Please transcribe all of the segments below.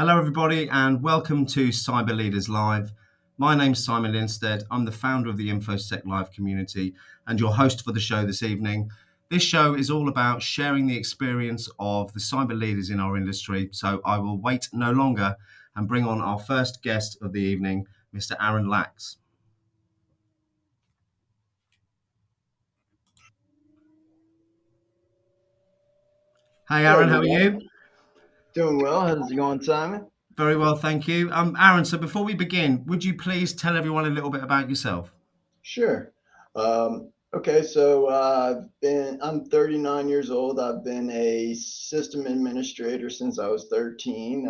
Hello, everybody, and welcome to Cyber Leaders Live. My name's Simon Linstead. I'm the founder of the InfoSec Live community and your host for the show this evening. This show is all about sharing the experience of the cyber leaders in our industry. So I will wait no longer and bring on our first guest of the evening, Mr. Aaron Lax. Hey, Hello, Aaron, how are everyone. you? Doing well. How's it going, Simon? Very well, thank you. Aaron, so before we begin, would you please tell everyone a little bit about yourself? Sure. Okay, so I'm 39 years old. I've been a system administrator since I was 13.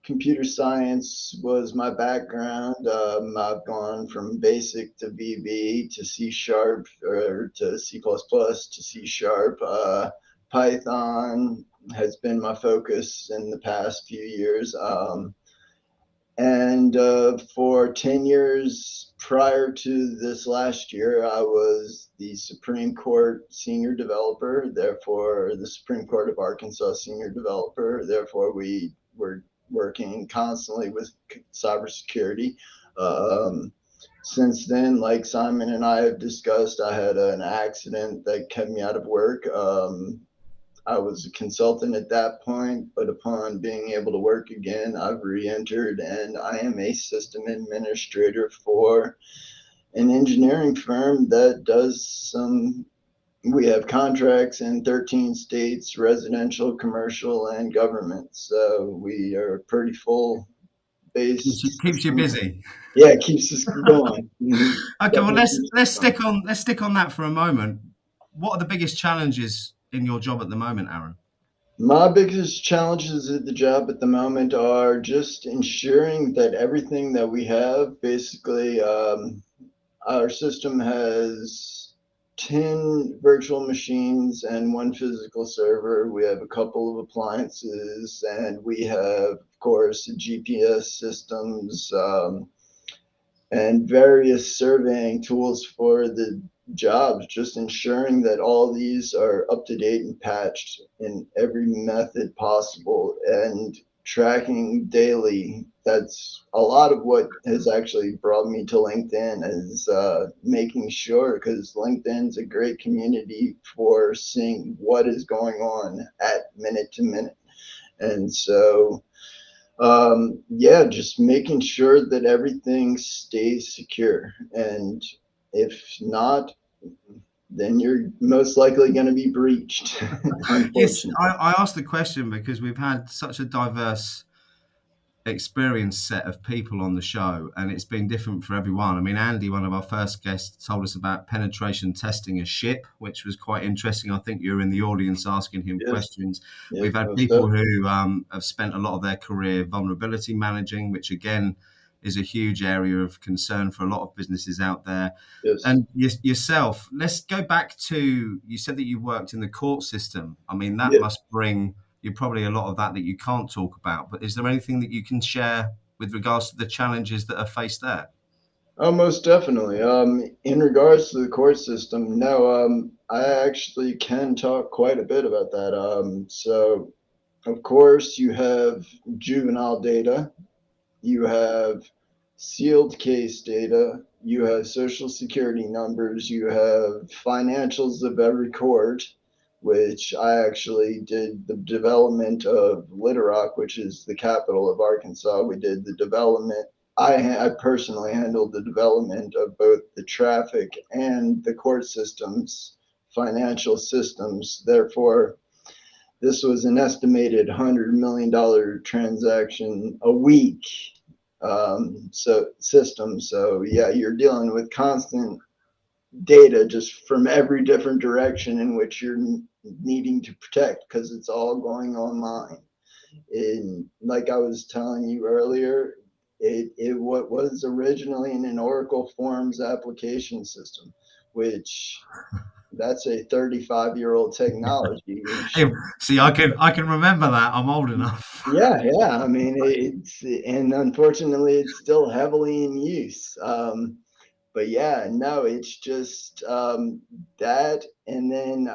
Computer science was my background. I've gone from basic to VB to C sharp or to C++ to C sharp. Python has been my focus in the past few years. And for 10 years prior to this last year, I was the Supreme Court senior developer, therefore, the Supreme Court of Arkansas senior developer. Therefore, we were working constantly with cybersecurity. Um, since then, like Simon and I have discussed, I had an accident that kept me out of work. I was a consultant at that point, but upon being able to work again, I've re-entered and I am a system administrator for an engineering firm that does we have contracts in 13 states, residential, commercial, and government. So we are pretty full based Keeps you system. busy. Yeah, it keeps us going. Okay, well Definitely let's keeps us let's going. stick on that for a moment. What are the biggest challenges in your job at the moment, Aaron? My biggest challenges at the job at the moment are just ensuring that everything that we have, basically, our system has 10 virtual machines and one physical server. We have a couple of appliances, and we have, of course, GPS systems, and various surveying tools for the jobs, just ensuring that all these are up to date and patched in every method possible and tracking daily. That's a lot of what has actually brought me to LinkedIn is making sure, because LinkedIn's a great community for seeing what is going on at minute to minute. And so yeah, just making sure that everything stays secure. And if not, then you're most likely going to be breached, Yes, unfortunately. I asked the question because we've had such a diverse experienced set of people on the show, and it's been different for everyone. I mean, Andy, one of our first guests, told us about penetration testing a ship, which was quite interesting. I think you were in the audience asking him Yes, questions. yes, We've had most people definitely. who have spent a lot of their career vulnerability managing, which again is a huge area of concern for a lot of businesses out there. Yes, And yourself, let's go back to, you said that you worked in the court system. I mean, that yeah. must bring you probably a lot of that you can't talk about. But is there anything that you can share with regards to the challenges that are faced there? Oh, most definitely. In regards to the court system, no, I actually can talk quite a bit about that. So, of course, you have juvenile data, you have sealed case data, you have social security numbers, you have financials of every court, which I actually did the development of Little Rock, which is the capital of Arkansas. We did the development. I personally handled the development of both the traffic and the court systems, financial systems. Therefore, this was an estimated $100 million transaction a week, so system. So yeah, you're dealing with constant data just from every different direction in which you're needing to protect, because it's all going online. And like I was telling you earlier, it what was originally in an Oracle Forms application system, which that's a 35-year-old technology. See, I can remember that. I'm old enough. Yeah, yeah. I mean, it's and unfortunately, it's still heavily in use. But yeah, no, it's just that. And then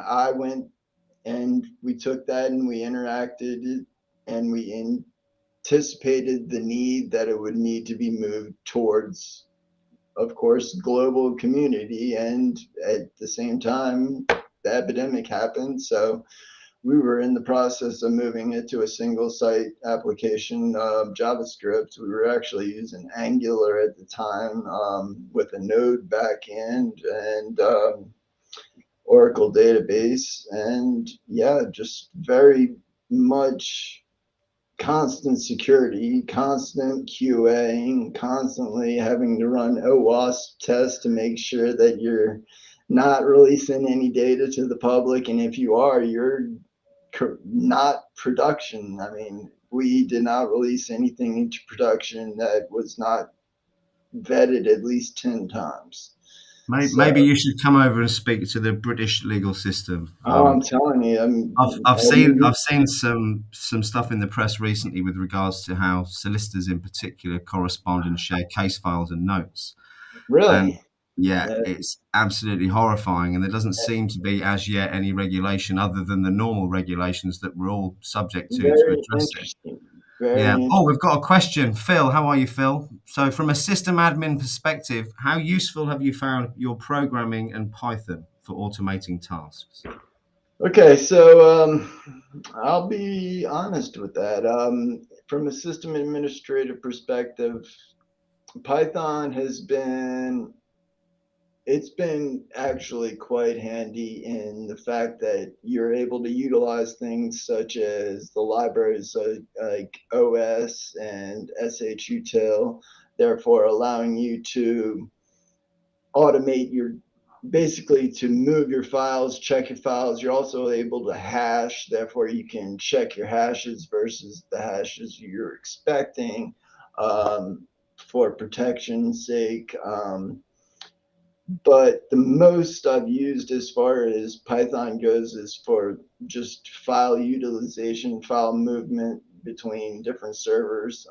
we took that and we interacted and we anticipated the need that it would need to be moved towards, of course, global community. And at the same time, the epidemic happened. So we were in the process of moving it to a single site application of JavaScript. We were actually using Angular at the time, with a Node backend and Oracle database. And yeah, just very much constant security, constant QAing, constantly having to run OWASP tests to make sure that you're not releasing any data to the public. And if you are, you're not production. I mean, we did not release anything into production that was not vetted at least 10 times. Maybe So, you should come over and speak to the British legal system. oh, I'm telling you, I've seen some stuff in the press recently with regards to how solicitors in particular correspond and share case files and notes. And really, yeah, uh, it's absolutely horrifying. And there doesn't seem to be as yet any regulation other than the normal regulations that we're all subject to very address it. interesting. Yeah. Very Oh, we've got a question. Phil, how are you, Phil? So, from a system admin perspective, how useful have you found your programming and Python for automating tasks? Okay, so I'll be honest with that. From a system administrative perspective, Python has been it's been actually quite handy in the fact that you're able to utilize things such as the libraries like OS and shutil, therefore allowing you to automate your basically to move your files, check your files. You're also able to hash, therefore you can check your hashes versus the hashes you're expecting, for protection's sake. But the most I've used as far as Python goes is for just file utilization, file movement between different servers.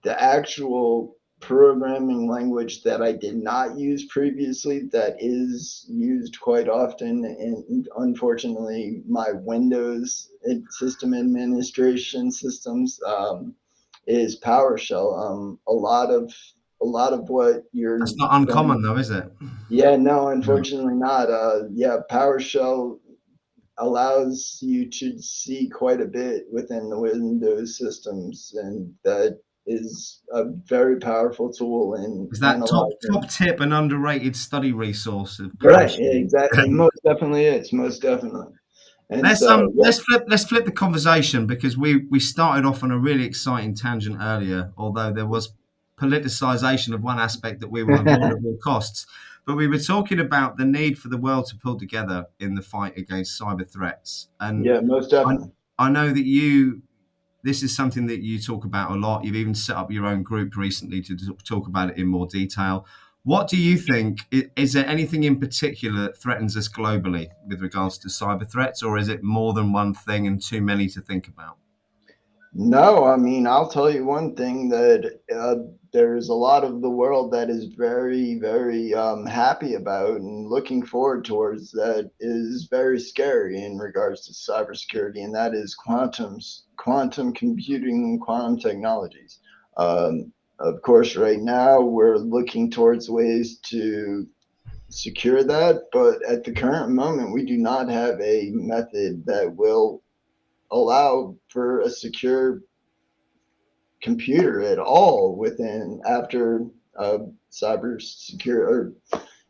The actual programming language that I did not use previously that is used quite often, and unfortunately my Windows system administration systems, is PowerShell. A lot of what you're That's not going, uncommon, though, is it? yeah, no, No. unfortunately not. Yeah, PowerShell allows you to see quite a bit within the Windows systems, and that is a very powerful tool in Is that top analyzing. tip and underrated study resource of Right, yeah, PowerShell? exactly. It most definitely is, most definitely. And so, yeah, Let's flip the conversation because we started off on a really exciting tangent earlier, although there was politicization of one aspect that we will avoid at all costs. But we were talking about the need for the world to pull together in the fight against cyber threats. And yeah, most I, definitely. I know that this is something that you talk about a lot. You've even set up your own group recently to talk about it in more detail. What do you think? Is there anything in particular that threatens us globally with regards to cyber threats, or is it more than one thing and too many to think about? No, I mean, I'll tell you one thing that there's a lot of the world that is very, very happy about and looking forward towards that is very scary in regards to cybersecurity, and that is quantum computing, and quantum technologies. Of course, right now we're looking towards ways to secure that, but at the current moment, we do not have a method that will allow for a secure computer at all within after cyber secure or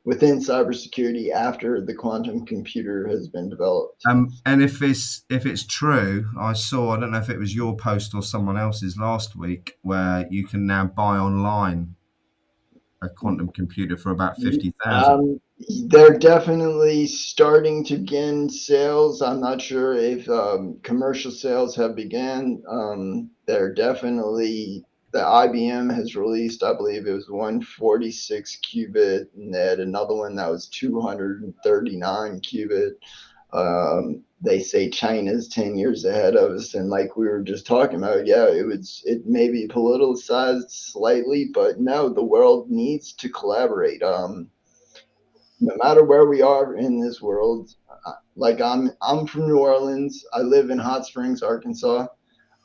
within cybersecurity after the quantum computer has been developed. And if it's true, I don't know if it was your post or someone else's last week, where you can now buy online a quantum computer for about 50,000. Um, they're definitely starting to begin sales. I'm not sure if commercial sales have begun. They're definitely the IBM has released, I believe it was 146 qubit, and they had another one that was 239 qubit. They say China's 10 years ahead of us, and like we were just talking about, yeah, it may be politicized slightly, but no, the world needs to collaborate. No matter where we are in this world, like I'm from New Orleans. I live in Hot Springs, Arkansas.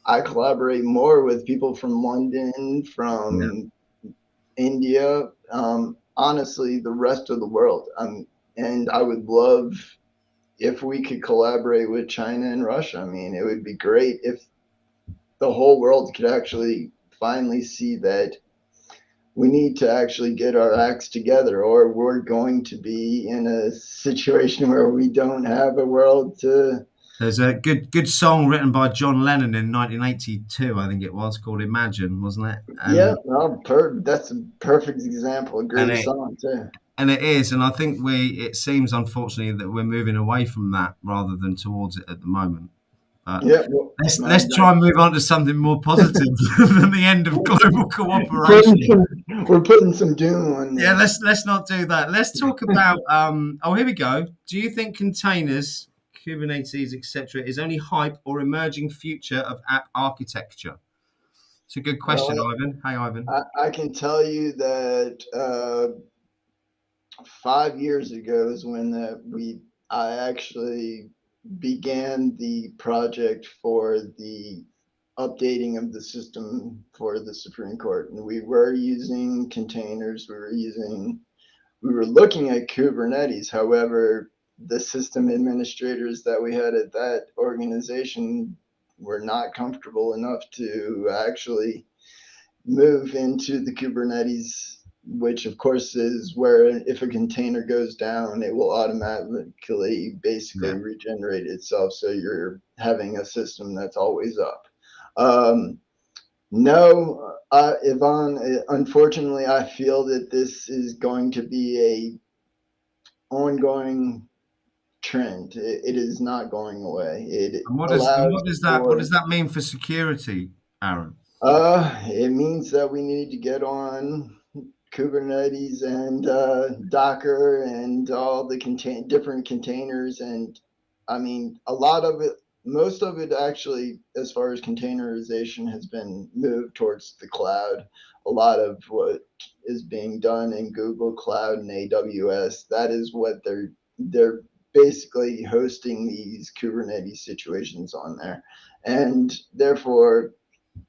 I collaborate more with people from London, Yeah. from India, honestly, the rest of the world. And I would love if we could collaborate with China and Russia. I mean, it would be great if the whole world could actually finally see that we need to actually get our acts together, or we're going to be in a situation where we don't have a world to. There's a good song written by John Lennon in 1982, I think it was, called "Imagine," wasn't it? Yeah, well, that's a perfect example. A And great it song too. and it is, and I think it seems unfortunately that we're moving away from that rather than towards it at the moment. But Yeah, well, let's try and move on to something more positive than the end of global cooperation. we're putting some doom on Yeah, this. let's not do that. Let's talk about oh, here we go. Do you think containers, Kubernetes, etc., is only hype or emerging future of app architecture? It's a good question, Well, Ivan. Hey, Ivan. I can tell you that 5 years ago is when I actually began the project for the updating of the system for the Supreme Court, and we were using containers. We were looking at Kubernetes. However, the system administrators that we had at that organization were not comfortable enough to actually move into the Kubernetes, which of course is where if a container goes down, it will automatically basically Yeah. regenerate itself. So you're having a system that's always up. Um, no, Yvonne, unfortunately, I feel that this is going to be a ongoing trend. It is not going away. It And allows what for does that mean for security, Aaron? it means that we need to get on Kubernetes and Docker and all the different containers. And I mean, a lot of it, most of it actually, as far as containerization, has been moved towards the cloud. A lot of what is being done in Google Cloud and AWS, that is what they're basically hosting these Kubernetes situations on there. And therefore,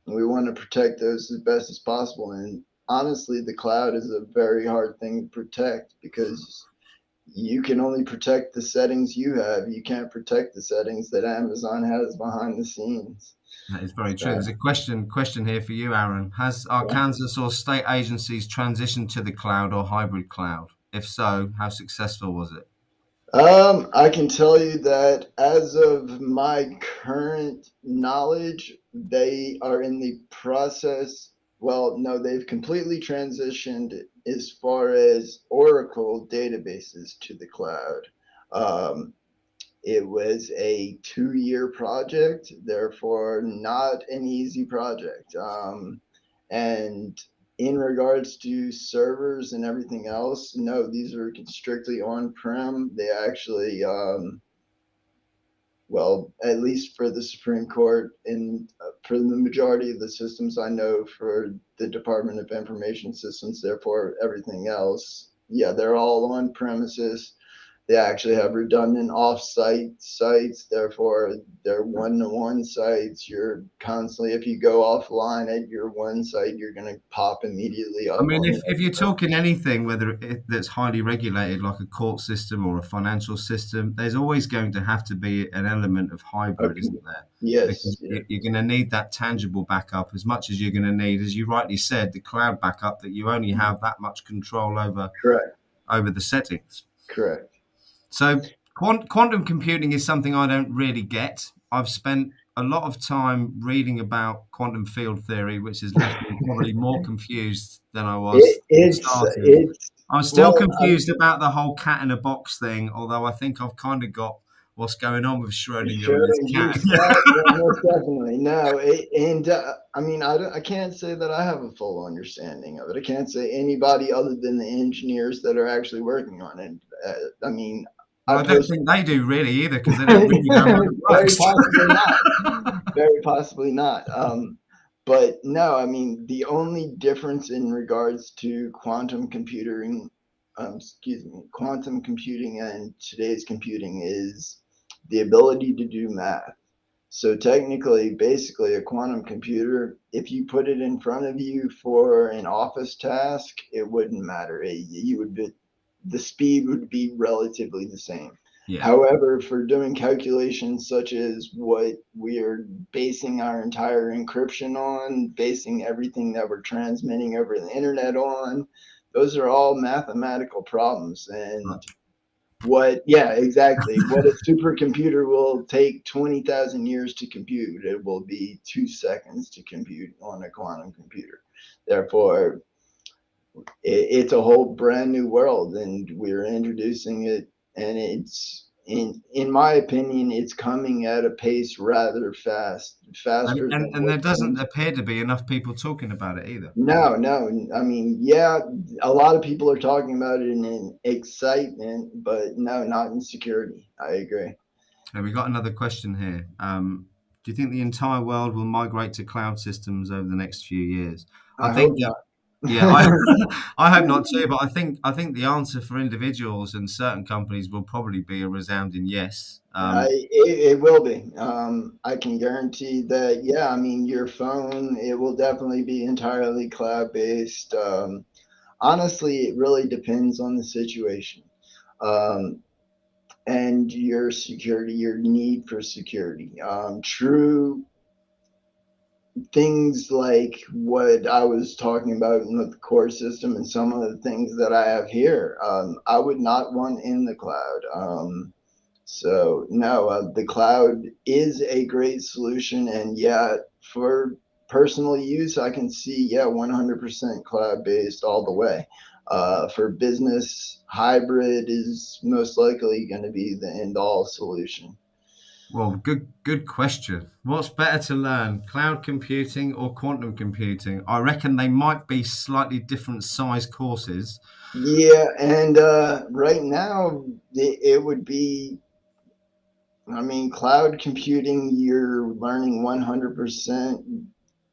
we want to protect those as best as possible. And honestly, the cloud is a very hard thing to protect because you can only protect the settings you have. You can't protect the settings that Amazon has behind the scenes. That is very true. So, There's a question here for you, Aaron. Has yeah. Arkansas or state agencies transitioned to the cloud or hybrid cloud? If so, how successful was it? I can tell you that as of my current knowledge, they are in the process. Well, no, they've completely transitioned as far as Oracle databases to the cloud. Um, it was a 2 year project, therefore not an easy project. And in regards to servers and everything else, no, these are strictly on-prem. They actually, well, at least for the Supreme Court and for the majority of the systems I know for the Department of Information Systems, therefore everything else, yeah, they're all on premises. They actually have redundant off-site sites, therefore they're one-to-one sites. You're constantly, if you go offline at your one site, you're going to pop immediately I up mean, on the if you're other. talking anything, that's highly regulated, like a court system or a financial system, there's always going to have to be an element of hybrid, Okay. isn't there? Yes, Because yeah, you're going to need that tangible backup as much as you're going to need, as you rightly said, the cloud backup that you only have that much control correct, over the settings. correct. So quantum computing is something I don't really get. I've spent a lot of time reading about quantum field theory, which has left me probably more confused than I was when I started. It's I'm still well, confused about the whole cat in a box thing, although I think I've kind of got what's going on with Schrodinger and his cat. Schrodinger's cat, yeah, most definitely. No, and I mean, I can't say that I have a full understanding of it. I can't say anybody other than the engineers that are actually working on it. I mean, I Well, I don't personally, think they do really either because they don't really know how it very works. possibly not. Very possibly not. But no, I mean, the only difference in regards to quantum computing, quantum computing and today's computing is the ability to do math. So technically, basically, a quantum computer, if you put it in front of you for an office task, it wouldn't matter. You would be, the speed would be relatively the same. Yeah. However, for doing calculations such as what we're basing our entire encryption on, basing everything that we're transmitting over the internet on, those are all mathematical problems. Right. And yeah, exactly. What a supercomputer will take 20,000 years to compute, it will be 2 seconds to compute on a quantum computer. Therefore, it's a whole brand new world, and we're introducing it, and it's in my opinion, it's coming at a pace rather faster than And what there doesn't things. appear to be enough people talking about it either. No, no. I mean, yeah, a lot of people are talking about it in excitement, but no, not in security. I agree. So we got another question here. Do you think the entire world will migrate to cloud systems over the next few years? I I think, hope not. yeah, I hope not too. But I think the answer for individuals and certain companies will probably be a resounding yes. It will be. I can guarantee that. Yeah, I mean, your phone, it will definitely be entirely cloud based. Honestly, it really depends on the situation, um, and your security, your need for security. True things like what I was talking about in the core system and some of the things that I have here, I would not want in the cloud. So no, the cloud is a great solution, and yeah, for personal use, I can see 100% cloud based all the way. For business, hybrid is most likely going to be the end all solution. Well, good question. What's better to learn, cloud computing or quantum computing? I reckon they might be slightly different size courses. Yeah, and right now it would be, I mean, cloud computing, you're learning 100%.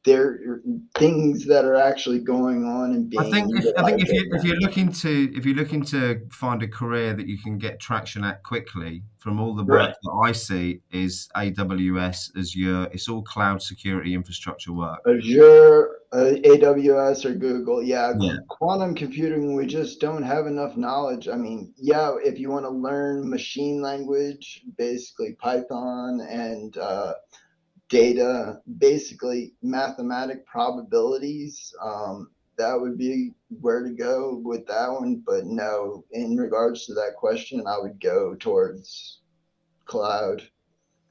There are things that are actually going on and being I think utilized right if now. you're looking to find a career that you can get traction at quickly, from all the work Right. that I see is AWS, Azure. It's all cloud security infrastructure work. Azure, AWS, or Google. Yeah, Yeah. quantum computing, we just don't have enough knowledge. I mean, yeah, if you want to learn machine language, basically Python and data, basically mathematic probabilities, that would be where to go with that one. But no, in regards to that question, I would go towards cloud.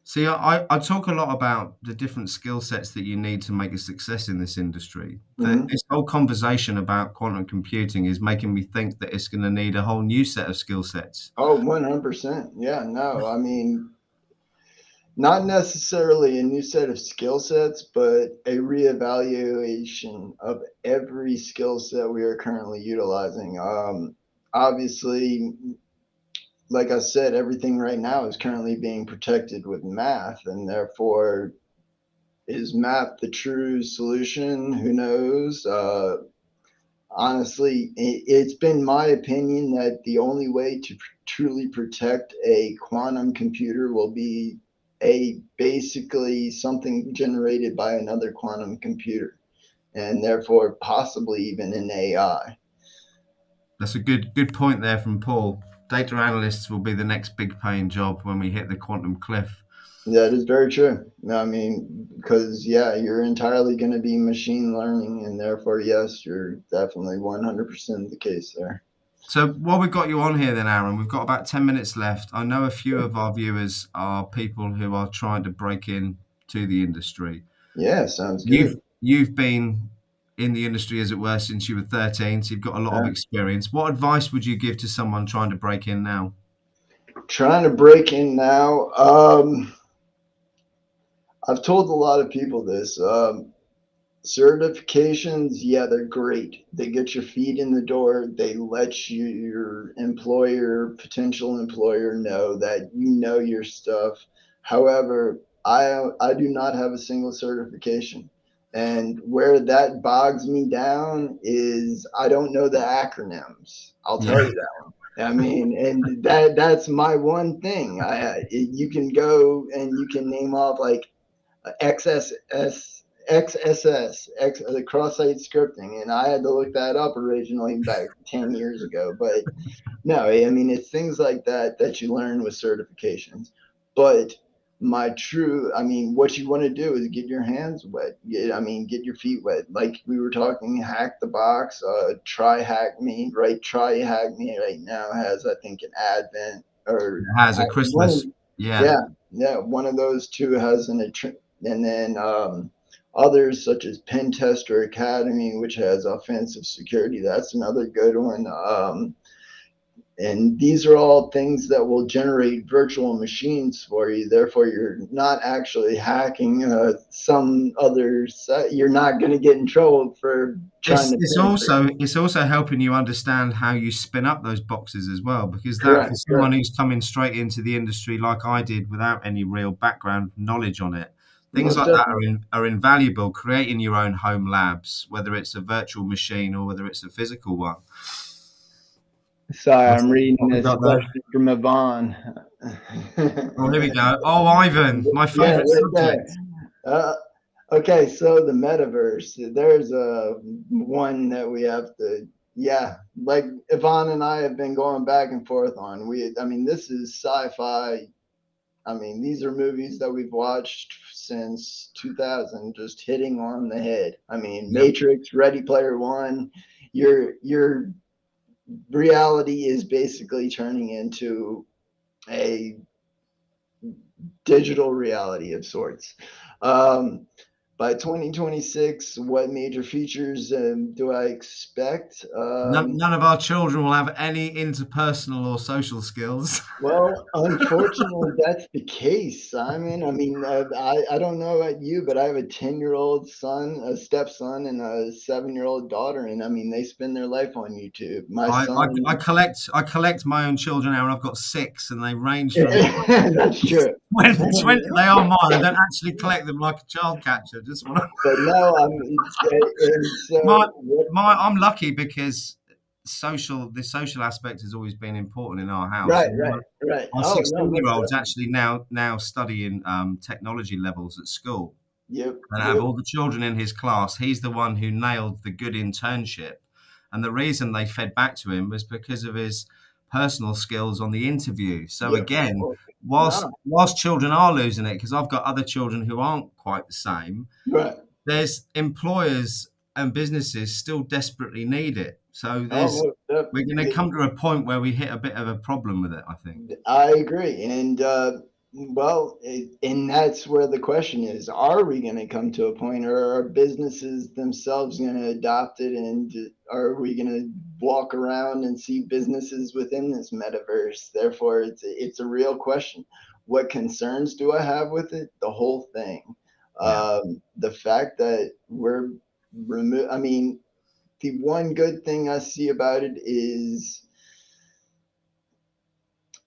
See, I talk a lot about the different skill sets that you need to make a success in this industry. Hmm. This whole conversation about quantum computing is making me think that it's going to need a whole new set of skill sets. Oh, 100%. Yeah, no, I mean, not necessarily a new set of skill sets, but a reevaluation of every skill set we are currently utilizing. Obviously, like I said, everything right now is currently being protected with math, and therefore, is math the true solution? Who knows? Honestly, it's been my opinion that the only way to truly protect a quantum computer will be a basically something generated by another quantum computer, and therefore possibly even an AI. That's a good point there from Paul. Data analysts will be the next big paying job when we hit the quantum cliff. That is very true. I mean, because yeah, you're entirely going to be machine learning, and therefore, yes, you're definitely 100% the case there. So while we've got you on here then, Aaron, we've got about 10 minutes left. I know a few of our viewers are people who are trying to break in to the industry. Yeah, sounds good. You've been in the industry, as it were, since you were 13, so you've got a lot of Yeah. experience. What advice would you give to someone trying to break in now? Trying to break in now. I've told a lot of people this. Certifications, yeah, they're great. They get your feet in the door. They let your employer, potential employer, know that you know your stuff. However, I do not have a single certification. And where that bogs me down is I don't know the acronyms. I'll Yeah. tell you that. I mean, and that's my one thing. You can go and you can name off like the cross-site scripting, and I had to look that up originally back 10 years ago. But no, I mean, it's things like that that you learn with certifications. But I mean, what you want to do is get your hands wet. Get your feet wet. Like we were talking, hack the box, try hack me, right? Try hack me right now has, I think, an advent or It has a one, Christmas. Yeah. yeah, yeah, one of those two has and then others such as Pen Tester Academy, which has offensive security. That's another good one. And these are all things that will generate virtual machines for you. Therefore, you're not actually hacking some other site. You're not going to get in trouble for trying It's to it's penetrate. also it's also helping you understand how you spin up those boxes as well, because that for Correct. someone Correct. who's coming straight into the industry like I did without any real background knowledge on it, things Most like that definitely. are invaluable. Creating your own home labs, whether it's a virtual machine or whether it's a physical one. Sorry, What's I'm reading what we this got there? question from Yvonne. Oh, here we go. Oh, Ivan, my Yeah, favourite right there. subject. Uh, okay, so the metaverse. There's a one that we have to. Yeah, like Yvonne and I have been going back and forth on. I mean, this is sci-fi. I mean, these are movies that we've watched since 2000, just hitting on the head. I mean, Yep. Matrix, Ready Player One. Your reality is basically turning into a digital reality of sorts. Um, by 2026, what major features do I expect? None of our children will have any interpersonal or social skills. Well, unfortunately, that's the case, Simon. I mean, I don't know about you, but I have a 10-year-old son, a stepson, and a 7-year-old daughter, and I mean, they spend their life on YouTube. My I son, collect my own children, Aaron. I've got six, and they range from that's true. 20, they are mine. I don't actually collect them like a child catcher. Just want to, But no, and my so what? I'm lucky because the social aspect has always been important in our house. Right, And right, right. my Oh no, 16-year most olds definitely. actually now studying technology levels at school. Yep, And out of yep. all the children in his class, he's the one who nailed the good internship. And the reason they fed back to him was because of his personal skills on the interview. So Yep. again, Oh, whilst no. whilst children are losing it, because I've got other children who aren't quite the same, Right. there's employers and businesses still desperately need it. So Oh, there's we're going to come to a point where we hit a bit of a problem with it, I think. I agree. And and that's where the question is: are we going to come to a point, or are businesses themselves going to adopt it, and are we going to walk around and see businesses within this metaverse? Therefore, it's a real question. What concerns do I have with it? The whole thing. Yeah. The fact that we're I mean, the one good thing I see about it is,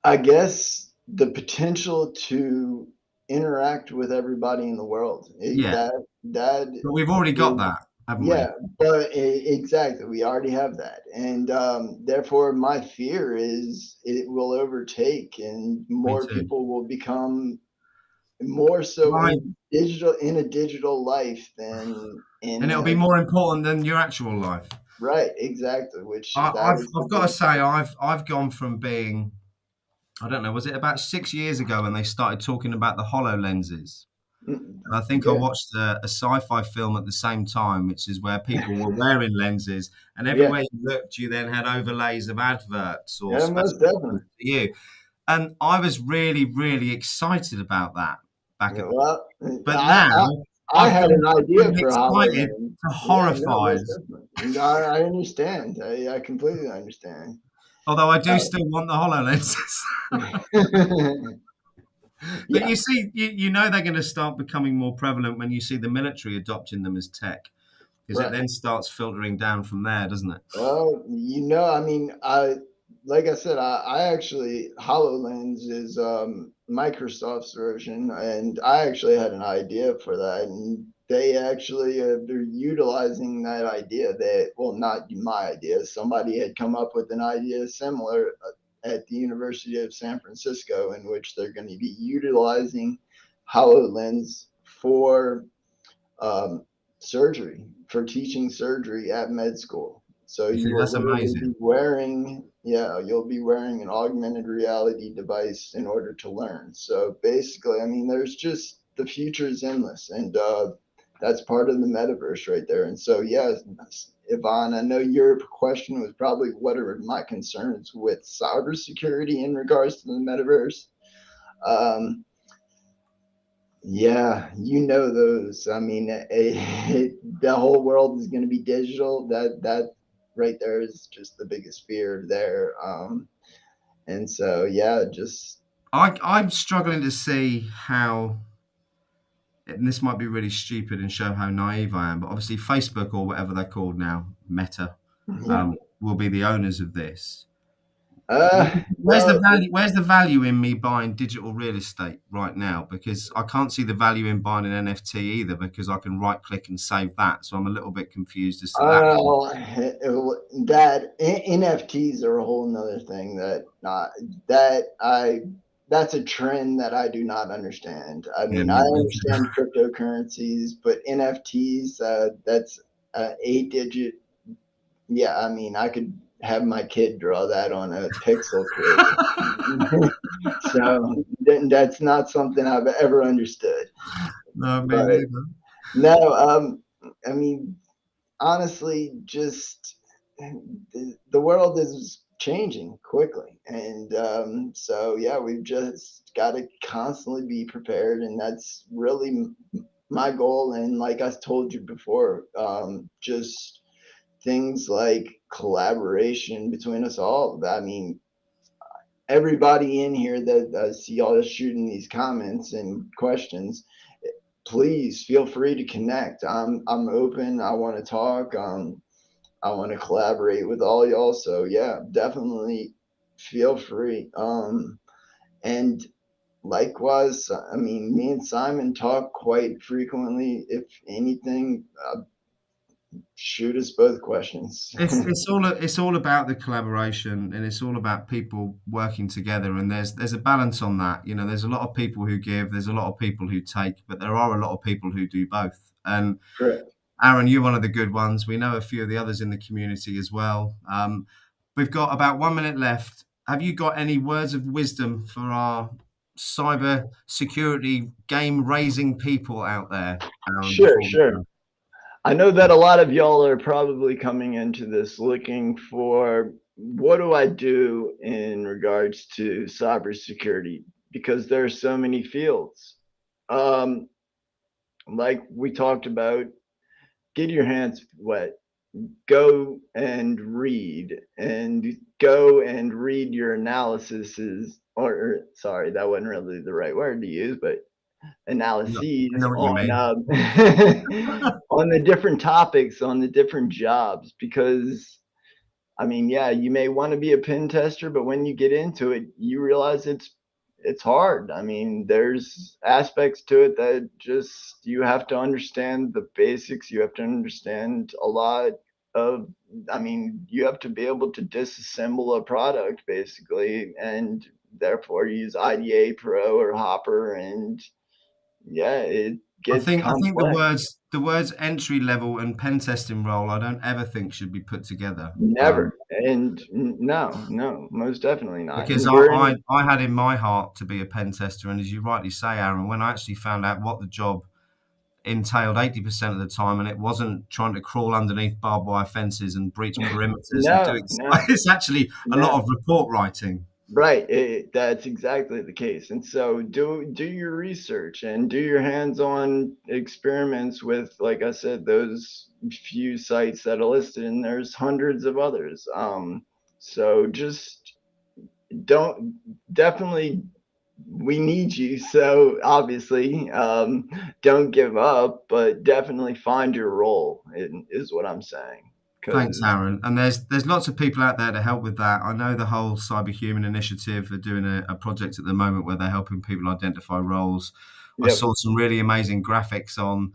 I guess, the potential to interact with everybody in the world. Yeah. That But we've already got is, that, haven't we? yeah, but exactly, we already have that, and therefore, my fear is it will overtake, and Me more too. people will become more so My in a digital life than And in it'll be a, more important than your actual life. right, exactly. Which I, that I've is the I've got to big say I've gone from being, I don't know, was it about 6 years ago when they started talking about the HoloLenses? And I think I yeah, watched a sci-fi film at the same time, which is where people were wearing lenses, and yeah, everywhere you looked, you then had overlays of adverts or yeah, special most offers definitely. to you. And I was really, really excited about that back Yeah, at. well, But I, now I I I've had gone an from idea being for excited HoloLens. to Yeah, no, horrified. most definitely. And I understand. I completely understand. Although I do Uh, still want the HoloLenses. But yeah, you see, you know they're going to start becoming more prevalent when you see the military adopting them as tech, because it right. then starts filtering down from there, doesn't it? Well, I mean, like I said, I actually HoloLens is Microsoft's version, and I actually had an idea for that, and they actually they're utilizing that idea. That, well, not my idea. Somebody had come up with an idea similar at the University of San Francisco, in which they're going to be utilizing HoloLens for surgery, for teaching surgery at med school. So You see, you will that's literally amazing. be wearing, yeah, you'll be wearing an augmented reality device in order to learn. So basically, I mean, there's just the future is endless, and that's part of the metaverse right there. And so, yeah, Yvonne, I know your question was probably what are my concerns with cybersecurity in regards to the metaverse. Um, yeah, you know those. I mean, the whole world is going to be digital. That right there is just the biggest fear there. And so yeah, just I'm struggling to see how, and this might be really stupid and show how naive I am, but obviously Facebook or whatever they're called now, Meta, yeah. will be the owners of this. Where's the Well, value? Where's the value in me buying digital real estate right now? Because I can't see the value in buying an NFT either, because I can right click and save that. So I'm a little bit confused as to that. uh, that NFTs are a whole nother thing that not that I that's a trend that I do not understand. I Yeah, mean, I me too. understand cryptocurrencies, but NFTs, that's eight digit. Yeah, I mean, I could have my kid draw that on a pixel creator. So that's not something I've ever understood. No, me But neither. no, I mean, honestly, just the world is changing quickly, and so yeah, we've just got to constantly be prepared, and that's really my goal. And like I told you before, just things like collaboration between us all. I mean, everybody in here that I see all shooting these comments and questions, please feel free to connect. I'm open. I want to talk. I want to collaborate with all y'all. So yeah, definitely feel free. And likewise, I mean, me and Simon talk quite frequently. If anything, shoot us both questions. It's all about the collaboration, and it's all about people working together. And there's a balance on that. You know, there's a lot of people who give, there's a lot of people who take, but there are a lot of people who do both. And Correct. Aaron, you're one of the good ones. We know a few of the others in the community as well. We've got about 1 minute left. Have you got any words of wisdom for our cyber security game raising people out there, Aaron, Sure, before we sure. go? I know that a lot of y'all are probably coming into this looking for what do I do in regards to cybersecurity because there are so many fields. Um, like we talked about, get your hands wet, go and read your analysis or sorry, that wasn't really the right word to use, but No, I analyses know what you on mean. on the different topics on the different jobs because I mean, yeah, you may want to be a pen tester, but when you get into it, you realize it's hard. I mean, there's aspects to it that just you have to understand the basics. You have to understand a lot of I mean, you have to be able to disassemble a product basically and therefore use IDA Pro or Hopper and yeah, it gets I think complex. the words entry level and pen testing role, I don't ever think should be put together. Never. And no, no, most definitely not. Because And we're in I had in my heart to be a pen tester, and as you rightly say, Aaron, when I actually found out what the job entailed 80% of the time, and it wasn't trying to crawl underneath barbed wire fences and breach perimeters and no, doing no, it's actually a lot no. of report writing. Right. That's exactly the case. And so do your research and do your hands-on experiments with, like I said, those few sites that are listed, and there's hundreds of others. So just don't definitely we need you. So obviously, don't give up, but definitely find your role is what I'm saying. Thanks, Because Aaron. And there's lots of people out there to help with that. I know the whole Cyberhuman Initiative are doing a project at the moment where they're helping people identify roles. I yep, saw some really amazing graphics on,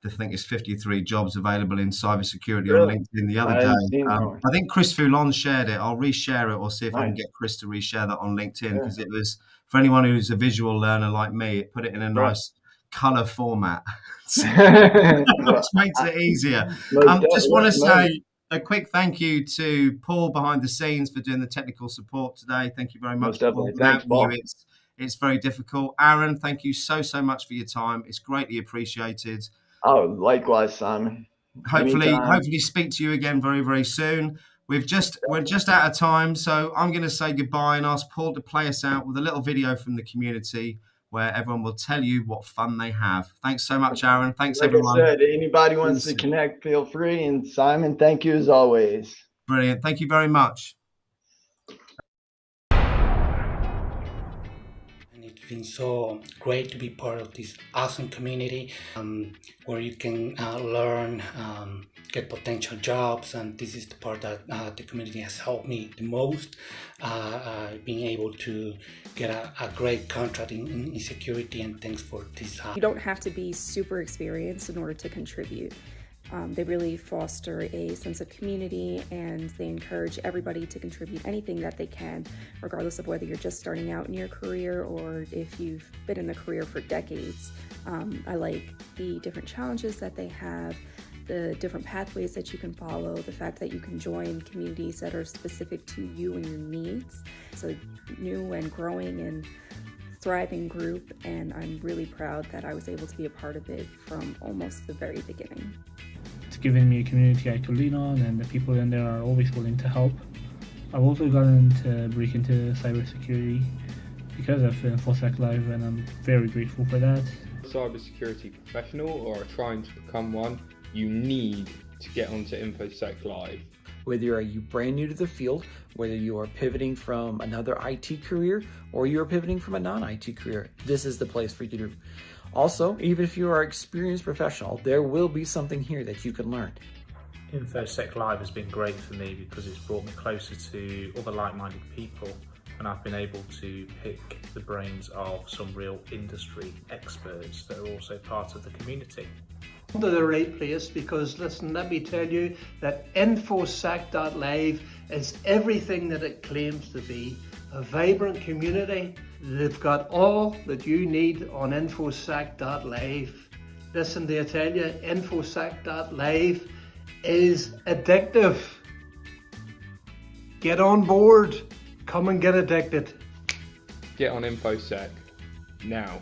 I think it's 53 jobs available in cybersecurity on really, LinkedIn the other I day. hadn't seen that one. I think Chris Foulon shared it. I'll reshare it or see if I can Nice. get Chris to reshare that on LinkedIn Yeah. because it was for anyone who's a visual learner like me. It put it in a Right. nice color format, Well, which makes it easier. Just want to say a quick thank you to Paul behind the scenes for doing the technical support today. Thank you very much, most definitely. Paul. Thanks, Without Paul. you, it's very difficult. Aaron, thank you so much for your time. It's greatly appreciated. Oh, likewise, Simon. Hopefully speak to you again very soon. We're just out of time, so I'm going to say goodbye and ask Paul to play us out with a little video from the community where everyone will tell you what fun they have. Thanks so much, Aaron. Thanks, Like everyone. I said, anybody wants to connect, feel free. And Simon, thank you as always. Brilliant. Thank you very much. It's been so great to be part of this awesome community where you can learn, get potential jobs, and this is the part that the community has helped me the most, being able to get a great contract in security, and thanks for this. You don't have to be super experienced in order to contribute. They really foster a sense of community, and they encourage everybody to contribute anything that they can, regardless of whether you're just starting out in your career or if you've been in the career for decades. I like the different challenges that they have, the different pathways that you can follow, the fact that you can join communities that are specific to you and your needs. It's a new and growing and thriving group, and I'm really proud that I was able to be a part of it from almost the very beginning. It's given me a community I could lean on, and the people in there are always willing to help. I've also gotten to break into cybersecurity because of InfoSec Live, and I'm very grateful for that. Cybersecurity professional or trying to become one, you need to get onto InfoSec Live. Whether you brand new to the field, whether you are pivoting from another IT career or you're pivoting from a non-IT career, this is the place for you to. Also, even if you are an experienced professional, there will be something here that you can learn. InfoSec Live has been great for me because it's brought me closer to other like-minded people, and I've been able to pick the brains of some real industry experts that are also part of the community. To the right place, because listen, let me tell you that infosec.live is everything that it claims to be. A vibrant community. They've got all that you need on infosec.live. Listen, they tell you infosec.live is addictive. Get on board. Come and get addicted. Get on InfoSec now.